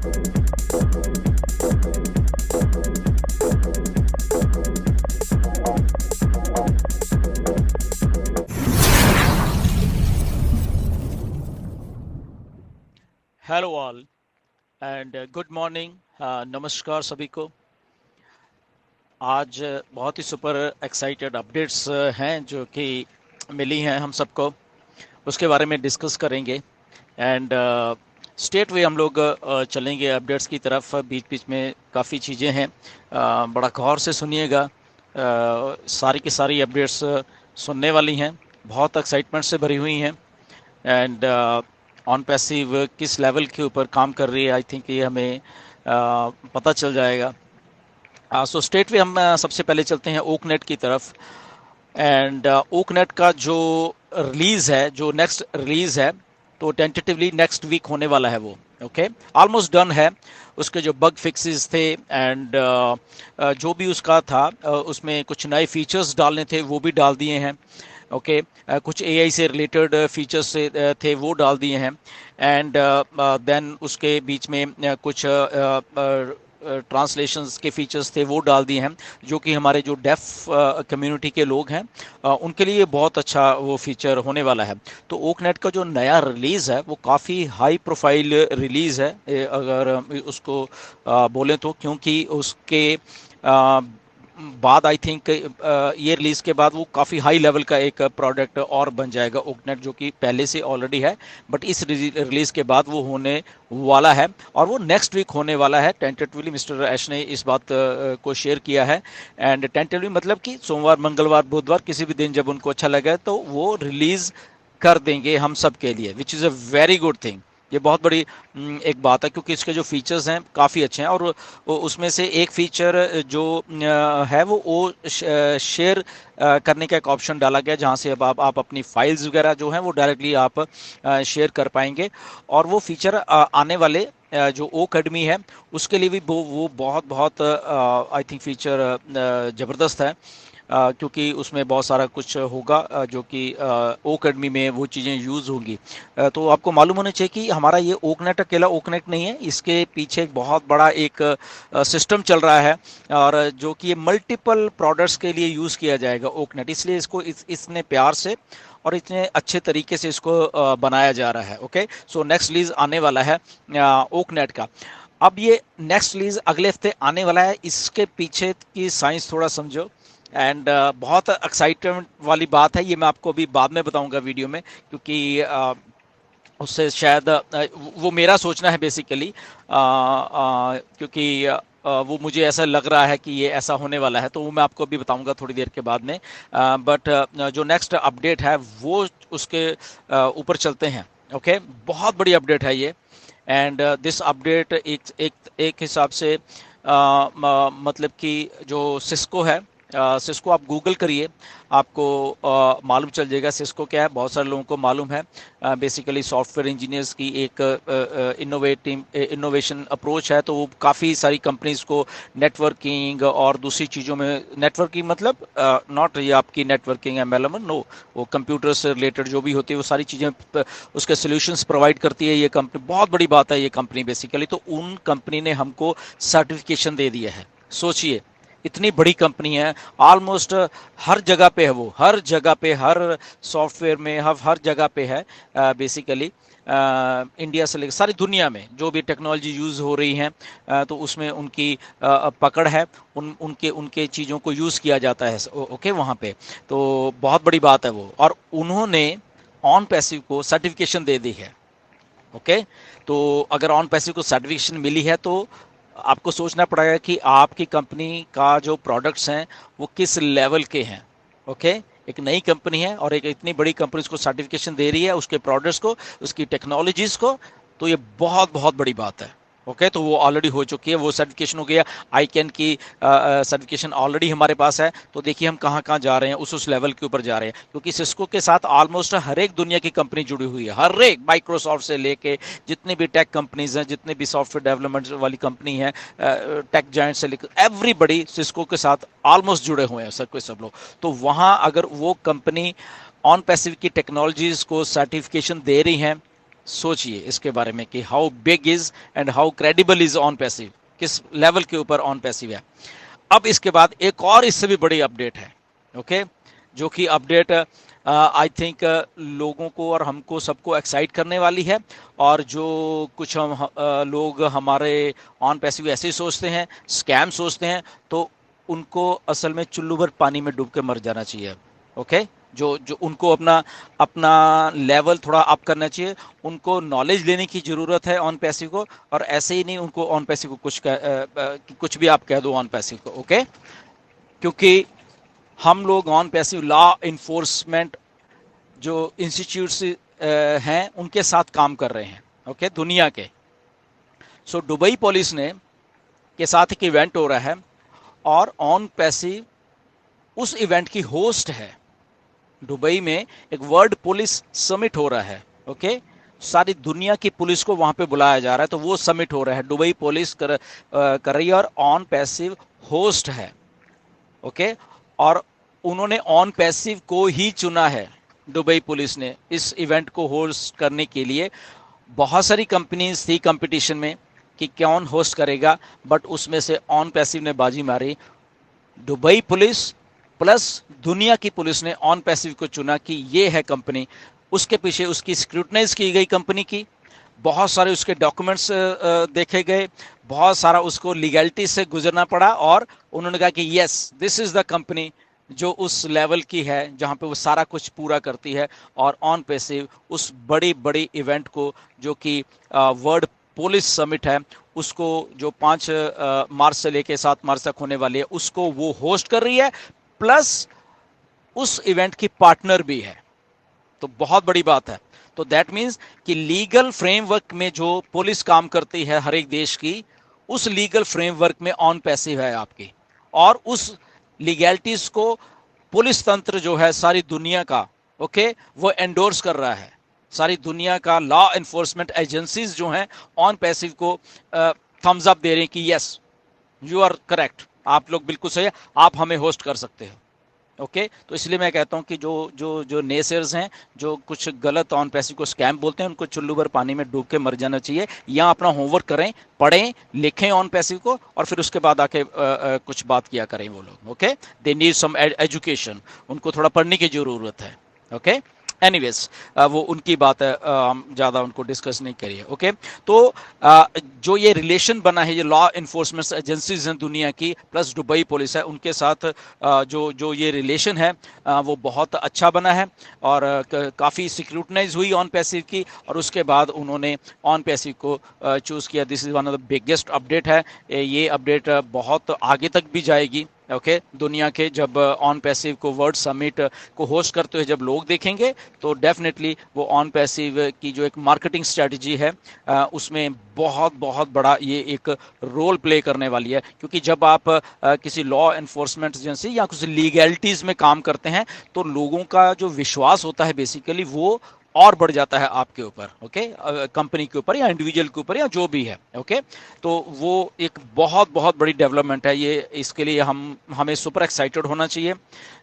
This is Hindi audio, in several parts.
Hello all and good morning. नमस्कार सभी को। आज बहुत ही सुपर एक्साइटेड अपडेट्स हैं जो कि मिली हैं हम सबको, उसके बारे में डिस्कस करेंगे। एंड स्टेट वे हम लोग चलेंगे अपडेट्स की तरफ। बीच बीच में काफ़ी चीज़ें हैं, बड़ा गौर से सुनिएगा। सारी की सारी अपडेट्स सुनने वाली हैं, बहुत एक्साइटमेंट से भरी हुई हैं। एंड ऑन पैसिव किस लेवल के ऊपर काम कर रही है, आई थिंक ये हमें पता चल जाएगा। सो स्टेट वे हम सबसे पहले चलते हैं ओकनेट की तरफ। एंड ओकनेट का जो रिलीज है, जो नेक्स्ट रिलीज है, तो टेंटेटिवली नेक्स्ट वीक होने वाला है वो। ओके, ऑलमोस्ट डन है। उसके जो बग फिक्सेस थे एंड जो भी उसका था, उसमें कुछ नए फीचर्स डालने थे वो भी डाल दिए हैं। ओके, कुछ एआई से रिलेटेड फीचर्स से थे वो डाल दिए हैं। एंड देन उसके बीच में कुछ ट्रांसलेशंस के फीचर्स थे वो डाल दिए हैं, जो कि हमारे जो डेफ कम्युनिटी के लोग हैं उनके लिए बहुत अच्छा वो फीचर होने वाला है। तो ओकनेट का जो नया रिलीज़ है वो काफ़ी हाई प्रोफाइल रिलीज़ है, अगर उसको बोलें तो, क्योंकि उसके बाद आई थिंक ये रिलीज के बाद वो काफ़ी हाई लेवल का एक प्रोडक्ट और बन जाएगा ओकनेट, जो कि पहले से ऑलरेडी है, बट इस रिलीज के बाद वो होने वाला है और वो नेक्स्ट वीक होने वाला है। टेंटेटिवली मिस्टर ऐश ने इस बात को शेयर किया है। एंड टेंटेटिवली मतलब कि सोमवार, मंगलवार, बुधवार, किसी भी दिन जब उनको अच्छा लगे तो वो रिलीज कर देंगे हम सब के लिए, which is a very good thing. ये बहुत बड़ी एक बात है, क्योंकि इसके जो फीचर्स हैं काफ़ी अच्छे हैं। और उसमें से एक फीचर जो है वो शेयर करने का एक ऑप्शन डाला गया, जहां से अब आप अपनी फाइल्स वगैरह जो हैं वो डायरेक्टली आप शेयर कर पाएंगे। और वो फीचर आने वाले जो ओकेडमी है उसके लिए भी वो बहुत बहुत आई थिंक फीचर ज़बरदस्त है, क्योंकि उसमें बहुत सारा कुछ होगा जो कि ओकेडमी में वो चीज़ें यूज़ होंगी। तो आपको मालूम होना चाहिए कि हमारा ये ओकनेट अकेला ओकनेट नहीं है, इसके पीछे एक बहुत बड़ा एक सिस्टम चल रहा है, और जो कि ये मल्टीपल प्रोडक्ट्स के लिए यूज़ किया जाएगा ओकनेट। इसलिए इसको इसने प्यार से और इतने अच्छे तरीके से इसको बनाया जा रहा है। ओके, सो नेक्स्ट रिलीज आने वाला है ओकनेट का। अब ये नेक्स्ट रिलीज अगले हफ्ते आने वाला है, इसके पीछे की साइंस थोड़ा समझो। एंड बहुत एक्साइटमेंट वाली बात है, ये मैं आपको अभी बाद में बताऊंगा वीडियो में, क्योंकि उससे शायद वो मेरा सोचना है बेसिकली, क्योंकि वो मुझे ऐसा लग रहा है कि ये ऐसा होने वाला है, तो वो मैं आपको अभी बताऊंगा थोड़ी देर के बाद में। बट जो नेक्स्ट अपडेट है वो उसके ऊपर चलते हैं। ओके, बहुत बड़ी अपडेट है ये। एंड दिस अपडेट एक हिसाब से मतलब कि जो सिस्को है, सिस्को आप गूगल करिए, आपको मालूम चल जाएगा सिस्को क्या है। बहुत सारे लोगों को मालूम है। बेसिकली सॉफ्टवेयर इंजीनियर्स की एक इनोवेशन अप्रोच है, तो वो काफ़ी सारी कंपनीज को नेटवर्किंग और दूसरी चीज़ों में, नेटवर्किंग मतलब नॉट ये आपकी नेटवर्किंग एमएलएम, नो, वो कंप्यूटर से रिलेटेड जो भी होती है वो सारी चीज़ें उसके सोल्यूशंस प्रोवाइड करती है ये कंपनी। बहुत बड़ी बात है ये कंपनी बेसिकली। तो उन कंपनी ने हमको सर्टिफिकेशन दे दिया है। सोचिए, इतनी बड़ी कंपनी है, ऑलमोस्ट हर जगह पे है वो, हर जगह पे, हर सॉफ्टवेयर में, हर जगह पे है बेसिकली। इंडिया से लेकर सारी दुनिया में जो भी टेक्नोलॉजी यूज़ हो रही है, तो उसमें उनकी पकड़ है, उनके उनके चीज़ों को यूज़ किया जाता है। ओके, वहाँ पे तो बहुत बड़ी बात है वो। और उन्होंने ऑन पैसिव को सर्टिफिकेशन दे दी है। ओके, तो अगर ऑन पैसिव को सर्टिफिकेशन मिली है तो आपको सोचना पड़ेगा कि आपकी कंपनी का जो प्रोडक्ट्स हैं वो किस लेवल के हैं। ओके, एक नई कंपनी है और एक इतनी बड़ी कंपनी उसको सर्टिफिकेशन दे रही है, उसके प्रोडक्ट्स को, उसकी टेक्नोलॉजीज को, तो ये बहुत बहुत बड़ी बात है। ओके, तो वो ऑलरेडी हो चुकी है, वो सर्टिफिकेशन हो गया। आईकैन की सर्टिफिकेशन ऑलरेडी हमारे पास है। तो देखिए हम कहाँ कहाँ जा रहे हैं, उस लेवल के ऊपर जा रहे हैं, क्योंकि सिस्को के साथ ऑलमोस्ट हर एक दुनिया की कंपनी जुड़ी हुई है, हर एक, माइक्रोसॉफ्ट से लेके जितनी भी टेक कंपनीज हैं, जितने भी सॉफ्टवेयर डेवलपमेंट वाली कंपनी है, टेक जायंट से लेकर एवरीबडी सिस्को के साथ ऑलमोस्ट जुड़े हुए हैं, सब लोग। तो वहाँ अगर वो कंपनी ऑन पैसिव की टेक्नोलॉजीज को सर्टिफिकेशन दे रही हैं, सोचिए इसके बारे में कि how big is and how credible is on passive, किस लेवल के ऊपर ऑन पैसिव है। अब इसके बाद एक और इससे भी बड़ी अपडेट है, ओके, जो कि अपडेट आई थिंक लोगों को और हमको सबको एक्साइट करने वाली है। और जो कुछ लोग हमारे ऑन पैसिव ऐसे ही सोचते हैं, स्कैम सोचते हैं, तो उनको असल में चुल्लू भर पानी में डूब के मर जाना चाहिए, ओके। जो जो उनको अपना अपना लेवल थोड़ा अप करना चाहिए, उनको नॉलेज लेने की ज़रूरत है ऑन पैसिव को। और ऐसे ही नहीं उनको ऑन पैसिव को कुछ भी आप कह दो ऑन पैसिव को, ओके। क्योंकि हम लोग ऑन पैसिव लॉ इन्फोर्समेंट जो इंस्टीट्यूट्स हैं उनके साथ काम कर रहे हैं, ओके, दुनिया के। सो दुबई पुलिस ने के साथ एक इवेंट हो रहा है और ऑन पैसिव उस इवेंट की होस्ट है। दुबई में एक वर्ल्ड पुलिस समिट हो रहा है, ओके। सारी दुनिया की पुलिस को वहां पे बुलाया जा रहा है, तो वो समिट हो रहा है, दुबई पुलिस कर रही है और ऑन पैसिव होस्ट है, ओके। और उन्होंने ऑन पैसिव को ही चुना है, दुबई पुलिस ने, इस इवेंट को होस्ट करने के लिए। बहुत सारी कंपनीज थी कंपटीशन में कि कौन होस्ट करेगा, बट उसमें से ऑन पैसिव ने बाजी मारी। दुबई पुलिस प्लस दुनिया की पुलिस ने ऑन पैसिव को चुना कि ये है कंपनी। उसके पीछे उसकी स्क्रूटनाइज की गई कंपनी की, बहुत सारे उसके डॉक्यूमेंट्स देखे गए, बहुत सारा उसको लीगैलिटी से गुजरना पड़ा, और उन्होंने कहा कि yes this is the company जो उस लेवल की है जहां पे वो सारा कुछ पूरा करती है। और ऑन पैसिव उस बड़ी बड़ी इवेंट को, जो कि वर्ल्ड पुलिस समिट है, उसको जो 5 मार्च से लेके 7 मार्च तक होने वाली है, उसको वो होस्ट कर रही है, प्लस उस इवेंट की पार्टनर भी है। तो बहुत बड़ी बात है। तो दैट मीन्स कि लीगल फ्रेमवर्क में जो पुलिस काम करती है हर एक देश की, उस लीगल फ्रेमवर्क में ऑन पैसिव है आपकी। और उस लीगैलिटीज को पुलिस तंत्र जो है सारी दुनिया का, ओके, वो एंडोर्स कर रहा है। सारी दुनिया का लॉ एनफोर्समेंट एजेंसीज जो हैं ऑन पैसिव को थम्स अप दे रहे हैं कि यस यू आर करेक्ट, आप लोग बिल्कुल सही है, आप हमें होस्ट कर सकते हो, ओके। तो इसलिए मैं कहता हूं कि जो जो जो नेसर्स हैं, जो कुछ गलत ऑन पैसिव को स्कैम बोलते हैं, उनको चुल्लू भर पानी में डूब के मर जाना चाहिए, या अपना होमवर्क करें, पढ़ें, लिखें ऑन पैसिव को, और फिर उसके बाद आके कुछ बात किया करें वो लोग, okay. They need some education, उनको थोड़ा पढ़ने की जरूरत है, ओके। एनीवेज वो उनकी बात है, हम ज़्यादा उनको डिस्कस नहीं करिए, ओके। तो जो ये रिलेशन बना है, ये लॉ इन्फोर्समेंट एजेंसीज हैं दुनिया की प्लस दुबई पुलिस है, उनके साथ जो जो ये रिलेशन है वो बहुत अच्छा बना है। और काफ़ी सिक्रूटनाइज हुई ऑन पैसिव की, और उसके बाद उन्होंने ऑन पैसिव को चूज़ किया। This is one of the biggest update है। ये अपडेट बहुत आगे तक भी जाएगी, ओके। दुनिया के जब ऑन पैसिव को वर्ल्ड समिट को होस्ट करते हुए जब लोग देखेंगे, तो डेफिनेटली वो ऑन पैसिव की जो एक मार्केटिंग स्ट्रेटजी है उसमें बहुत बहुत बड़ा ये एक रोल प्ले करने वाली है। क्योंकि जब आप किसी लॉ एनफोर्समेंट एजेंसी या कुछ लीगैलिटीज में काम करते हैं, तो लोगों का जो विश्वास होता है बेसिकली वो और बढ़ जाता है आपके ऊपर, ओके, कंपनी के ऊपर या इंडिविजुअल के ऊपर या जो भी है, ओके। तो वो एक बहुत बहुत बड़ी डेवलपमेंट है ये। इसके लिए हमें सुपर एक्साइटेड होना चाहिए।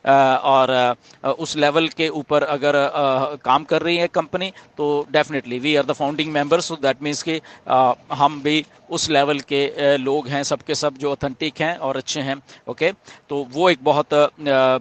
और उस लेवल के ऊपर अगर काम कर रही है कंपनी, तो definitely we are the founding members, so that means कि हम भी उस लेवल के लोग हैं, सबके सब जो ऑथेंटिक हैं और अच्छे हैं, ओके। तो वो एक बहुत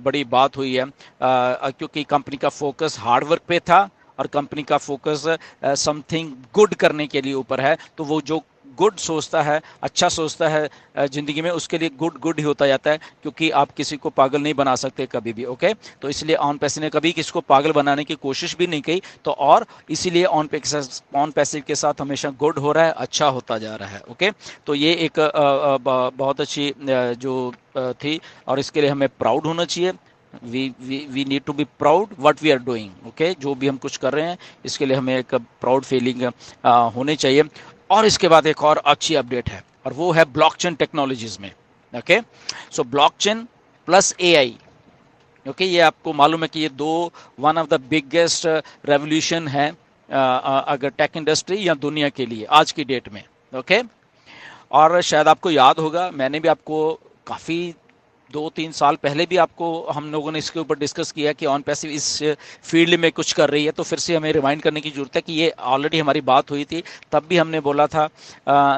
बड़ी बात हुई है, क्योंकि कंपनी का फोकस हार्डवर्क पे था और कंपनी का फोकस समथिंग गुड करने के लिए ऊपर है। तो वो जो गुड सोचता है, अच्छा सोचता है ज़िंदगी में, उसके लिए गुड गुड ही होता जाता है, क्योंकि आप किसी को पागल नहीं बना सकते कभी भी, ओके। तो इसलिए ऑन पैसिव ने कभी किसी को पागल बनाने की कोशिश भी नहीं की। तो और इसीलिए ऑन पैसिव के साथ हमेशा गुड हो रहा है, अच्छा होता जा रहा है, ओके। तो ये एक बहुत अच्छी जो थी, और इसके लिए हमें प्राउड होना चाहिए। We need to be proud what we are doing, okay. जो भी हम कुछ कर रहे हैं, इसके लिए हमें एक प्राउड फीलिंग होनी चाहिए। और इसके बाद एक और अच्छी अपडेट है, और वो है ब्लॉकचेन टेक्नोलॉजीज में, ओके। सो ब्लॉकचेन प्लस एआई, ओके। ये आपको मालूम है कि ये दो one of the biggest revolution है अगर टेक इंडस्ट्री या दुनिया के लिए आज की डेट में, ओके। और शायद आपको याद होगा, मैंने भी आपको काफ़ी 2-3 साल पहले भी आपको हम लोगों ने इसके ऊपर डिस्कस किया कि ऑन पैसिव इस फील्ड में कुछ कर रही है, तो फिर से हमें रिमाइंड करने की जरूरत है कि ये ऑलरेडी हमारी बात हुई थी। तब भी हमने बोला था,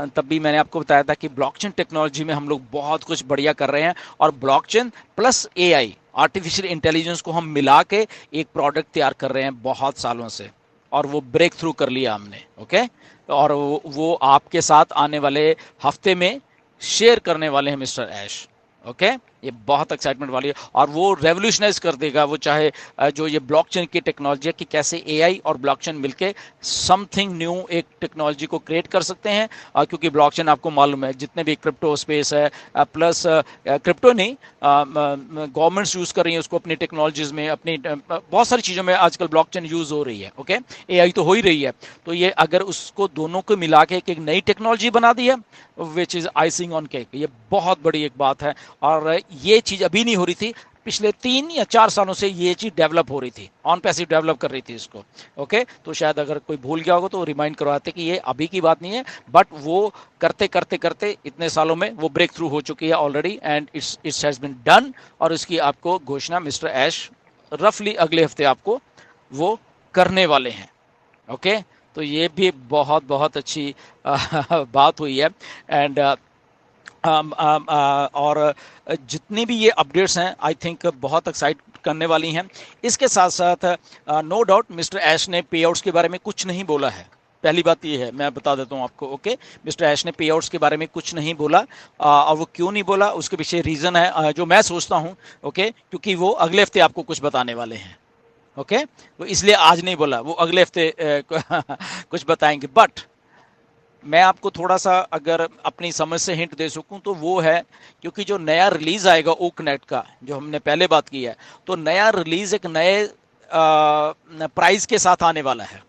तब भी मैंने आपको बताया था कि ब्लॉकचेन टेक्नोलॉजी में हम लोग बहुत कुछ बढ़िया कर रहे हैं, और blockchain plus AI, artificial intelligence को हम मिला के एक प्रोडक्ट तैयार कर रहे हैं बहुत सालों से, और वो ब्रेक थ्रू कर लिया हमने। ओके, और वो आपके साथ आने वाले हफ्ते में शेयर करने वाले हैं मिस्टर ऐश। ओके, ये बहुत एक्साइटमेंट वाली है, और वो रेवोल्यूशनाइज कर देगा वो, चाहे जो ये ब्लॉकचेन की टेक्नोलॉजी है कि कैसे एआई और ब्लॉकचेन मिलके समथिंग न्यू एक टेक्नोलॉजी को क्रिएट कर सकते हैं। क्योंकि ब्लॉकचेन आपको मालूम है जितने भी क्रिप्टो स्पेस है, प्लस क्रिप्टो नहीं, गवर्नमेंट्स यूज कर रही हैं उसको अपनी टेक्नोलॉजीज में, अपनी बहुत सारी चीज़ों में आजकल ब्लॉकचेन यूज हो रही है। ओके, एआई तो हो ही रही है, तो ये अगर उसको दोनों को मिला के एक नई टेक्नोलॉजी बना दी है, which is icing on cake, ये बहुत बड़ी एक बात है। और ये चीज अभी नहीं हो रही थी, पिछले 3 या 4 सालों से ये चीज डेवलप हो रही थी, ऑन पैसिव डेवलप कर रही थी इसको। ओके, तो शायद अगर कोई भूल गया होगा तो रिमाइंड करवाते कि ये अभी की बात नहीं है, बट वो करते करते करते इतने सालों में वो ब्रेक थ्रू हो चुकी है already, and it's has been done. और इसकी आपको घोषणा मिस्टर ऐश रफली अगले हफ्ते आपको वो करने वाले हैं। ओके, तो ये भी बहुत बहुत अच्छी बात हुई है। एंड और जितनी भी ये अपडेट्स हैं आई थिंक बहुत एक्साइट करने वाली हैं। इसके साथ साथ नो डाउट मिस्टर ऐश ने पे आउट्स के बारे में कुछ नहीं बोला है। पहली बात ये है, मैं बता देता हूँ आपको। ओके, मिस्टर ऐश ने पे आउट्स के बारे में कुछ नहीं बोला, और वो क्यों नहीं बोला उसके पीछे रीज़न है जो मैं सोचता हूँ। ओके, क्योंकि वो अगले हफ्ते आपको कुछ बताने वाले हैं। ओके, तो इसलिए आज नहीं बोला, वो अगले हफ्ते कुछ बताएंगे। बट मैं आपको थोड़ा सा अगर अपनी समझ से हिंट दे सकूं तो वो है, क्योंकि जो नया रिलीज आएगा ओकनेट का, जो हमने पहले बात की है, तो नया रिलीज एक नए प्राइस के साथ आने वाला है।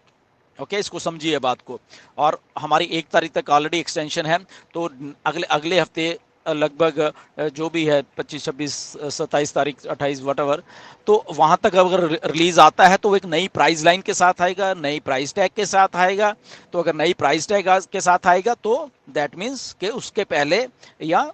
ओके, इसको समझिए बात को। और हमारी 1 तारीख तक ऑलरेडी एक्सटेंशन है, तो अगले अगले हफ्ते लगभग जो भी है 25, 26, 27 तारीख, 28 वट, तो वहां तक अगर रिलीज आता है तो वो एक नई प्राइस लाइन के साथ आएगा, नई प्राइस टैग के साथ आएगा। तो अगर नई प्राइस टैग के साथ आएगा तो दैट मीन्स कि उसके पहले या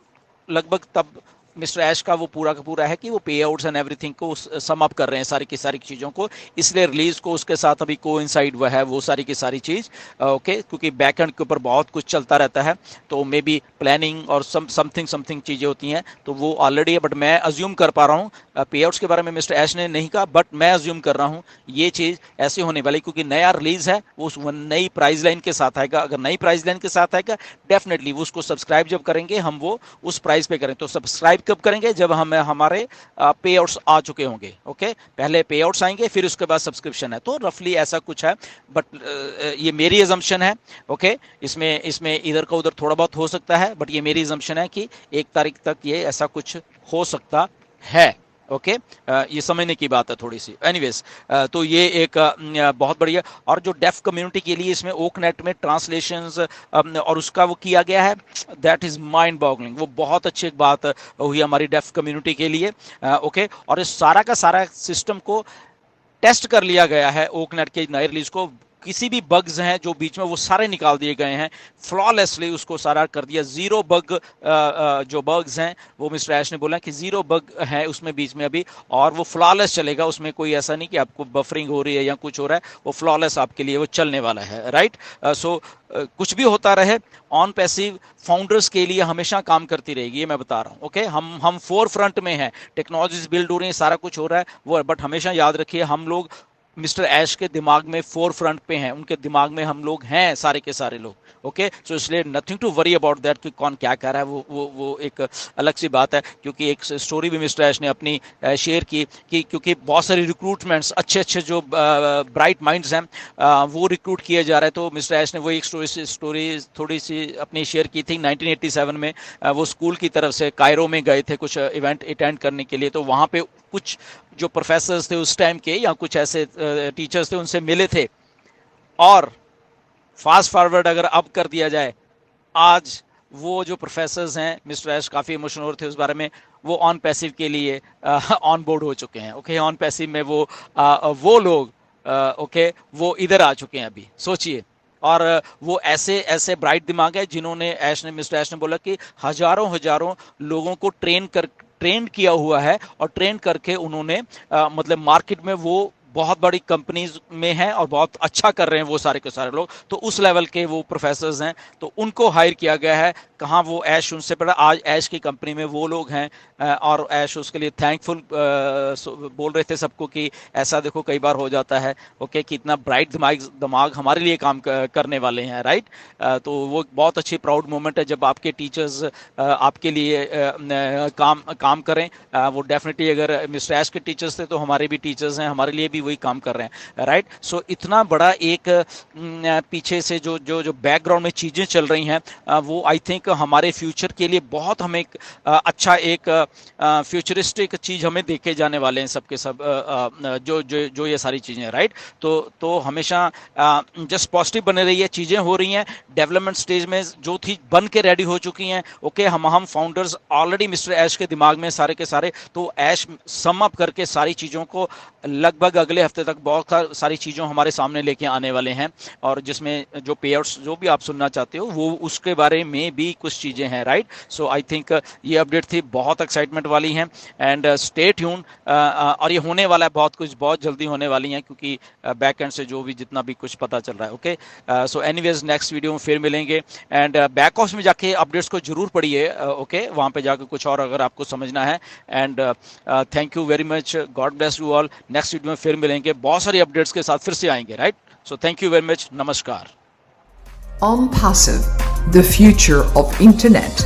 लगभग तब मिस्टर ऐश का वो पूरा का पूरा है कि वो पे आउट्स एंड एवरीथिंग को सम अप कर रहे हैं, सारी की सारी चीज़ों को, इसलिए रिलीज को उसके साथ अभी कोइंसाइड हुआ है वो सारी की सारी चीज़। ओके, क्योंकि बैक एंड के ऊपर बहुत कुछ चलता रहता है, तो मे बी प्लानिंग और समथिंग समथिंग चीज़ें होती हैं, तो वो ऑलरेडी है। बट मैं अज्यूम कर पा रहा हूँ, पे आउट्स के बारे में मिस्टर ऐश ने नहीं कहा, बट मैं अज्यूम कर रहा हूँ ये चीज़ ऐसे होने वाली, क्योंकि नया रिलीज है वो उस नई प्राइस लाइन के साथ आएगा। अगर नई प्राइस लाइन के साथ आएगा डेफिनेटली वो उसको सब्सक्राइब जब करेंगे हम, वो उस प्राइस पे करें। तो सब्सक्राइब कब करेंगे? जब हमें हमारे पे आउट्स आ चुके होंगे। ओके, पहले पे आउट्स आएंगे फिर उसके बाद सब्सक्रिप्शन है, तो रफली ऐसा कुछ है। बट ये मेरी एजम्पशन है। ओके, इसमें इसमें इधर का उधर थोड़ा बहुत हो सकता है, बट ये मेरी एजम्पशन है कि 1 तारीख तक ये ऐसा कुछ हो सकता है। ओके, ये समझने की बात है थोड़ी सी। एनीवेज, तो ये एक बहुत बढ़िया, और जो डेफ कम्युनिटी के लिए इसमें ओकनेट में ट्रांसलेशंस और उसका वो किया गया है, दैट इज माइंड बॉगलिंग। वो बहुत अच्छी एक बात हुई हमारी डेफ कम्युनिटी के लिए। ओके, और इस सारा का सारा सिस्टम को टेस्ट कर लिया गया है ओकनेट के नए रिलीज को। किसी भी बग्स हैं जो बीच में, वो सारे निकाल दिए गए हैं, फ्लॉलेसली उसको सारा कर दिया, जीरो बग। जो बग्स हैं वो मिस्टर ऐश ने बोला कि जीरो बग है उसमें बीच में अभी, और वो फ्लॉलेस चलेगा, उसमें कोई ऐसा नहीं कि आपको बफरिंग हो रही है या कुछ हो रहा है, वो फ्लॉलेस आपके लिए वो चलने वाला है। राइट, सो कुछ भी होता रहे, ऑन पैसिव फाउंडर्स के लिए हमेशा काम करती रहेगी, ये मैं बता रहा हूँ। ओके, हम फोर फ्रंट में हैं, टेक्नोलॉजीज बिल्ड हो रही हैं, सारा कुछ हो रहा है वो, बट हमेशा याद रखिए हम लोग मिस्टर ऐश के दिमाग में फोर फ्रंट पे हैं, उनके दिमाग में हम लोग हैं सारे के सारे लोग। ओके, सो इसलिए nothing to worry about that कि कौन क्या कह रहा है, वो एक अलग सी बात है। क्योंकि एक स्टोरी भी मिस्टर ऐश ने अपनी शेयर की कि क्योंकि बहुत सारी रिक्रूटमेंट्स, अच्छे अच्छे जो ब्राइट माइंड्स हैं वो रिक्रूट किए जा रहे हैं। तो मिस्टर ऐश ने वो एक स्टोरी थोड़ी सी अपनी शेयर की थी। 1987 में वो स्कूल की तरफ से कायरो में गए थे कुछ इवेंट अटेंड करने के लिए, तो वहाँ पे कुछ जो प्रोफेसर्स थे उस टाइम के या कुछ ऐसे टीचर्स थे, उनसे मिले थे। और फास्ट फॉरवर्ड अगर अब कर दिया जाए, आज वो जो प्रोफेसर्स हैं, मिस्टर ऐश काफ़ी इमोशनल हो रहे थे उस बारे में, वो ऑन पैसिव के लिए ऑन बोर्ड हो चुके हैं। ओके, ऑन पैसिव में वो लोग ओके वो इधर आ चुके हैं अभी, सोचिए। और वो ऐसे ऐसे ब्राइट दिमाग है जिन्होंने मिस्टर ऐश ने बोला कि हजारों हजारों लोगों को ट्रेन ट्रेन किया हुआ है और ट्रेन करके उन्होंने मतलब मार्केट में वो बहुत बड़ी कंपनीज में हैं और बहुत अच्छा कर रहे हैं वो सारे के सारे लोग, तो उस लेवल के वो प्रोफेसर्स हैं, तो उनको हायर किया गया है। कहाँ वो ऐश उनसे पड़ा, आज ऐश की कंपनी में वो लोग हैं और ऐश उसके लिए थैंकफुल बोल रहे थे सबको कि ऐसा देखो कई बार हो जाता है, ओके, कि इतना ब्राइट दिमाग हमारे लिए काम करने वाले हैं, राइट। तो वो बहुत अच्छी प्राउड मोमेंट है जब आपके टीचर्स आपके लिए काम काम करें। वो डेफिनेटली, अगर मिस्टर ऐश के टीचर्स थे तो हमारे भी टीचर्स हैं, हमारे लिए भी वही काम कर रहे हैं, राइट। सो इतना बड़ा एक पीछे से जो जो जो बैकग्राउंड में चीज़ें चल रही हैं, वो आई थिंक हमारे फ्यूचर के लिए बहुत हमें अच्छा एक फ्यूचरिस्टिक चीज़ हमें देखे जाने वाले हैं सबके सब, जो जो जो ये सारी चीज़ें, राइट। तो हमेशा जस्ट पॉजिटिव बने रहिए, चीज़ें हो रही हैं डेवलपमेंट स्टेज में, जो थी बन के रेडी हो चुकी हैं, ओके। हम फाउंडर्स ऑलरेडी मिस्टर ऐश के दिमाग में सारे के सारे, तो ऐश सम अप करके सारी चीज़ों को लगभग अगले हफ्ते तक बहुत सारी चीज़ों हमारे सामने लेके आने वाले हैं, और जिसमें जो पेआउट्स जो भी आप सुनना चाहते हो वो उसके बारे में भी कुछ चीज़ें हैं, राइट। सो आई थिंक ये अपडेट थी, बहुत एक्साइटमेंट वाली हैं, एंड स्टे ट्यून। और ये होने वाला है, बहुत कुछ बहुत जल्दी होने वाली हैं, क्योंकि बैक एंड से जो भी जितना भी कुछ पता चल रहा है, okay. So anyways next video में फिर मिलेंगे, एंड बैक ऑफ में जाके अपडेट्स को जरूर पढ़िए, ओके, वहाँ पे जाकर कुछ और अगर आपको समझना है। And thank you very much, God bless you all. Next video में फिर मिलेंगे, बहुत सारी अपडेट्स के साथ फिर से आएंगे, right. So thank you very much, नमस्कार। OnPassive, the future of internet.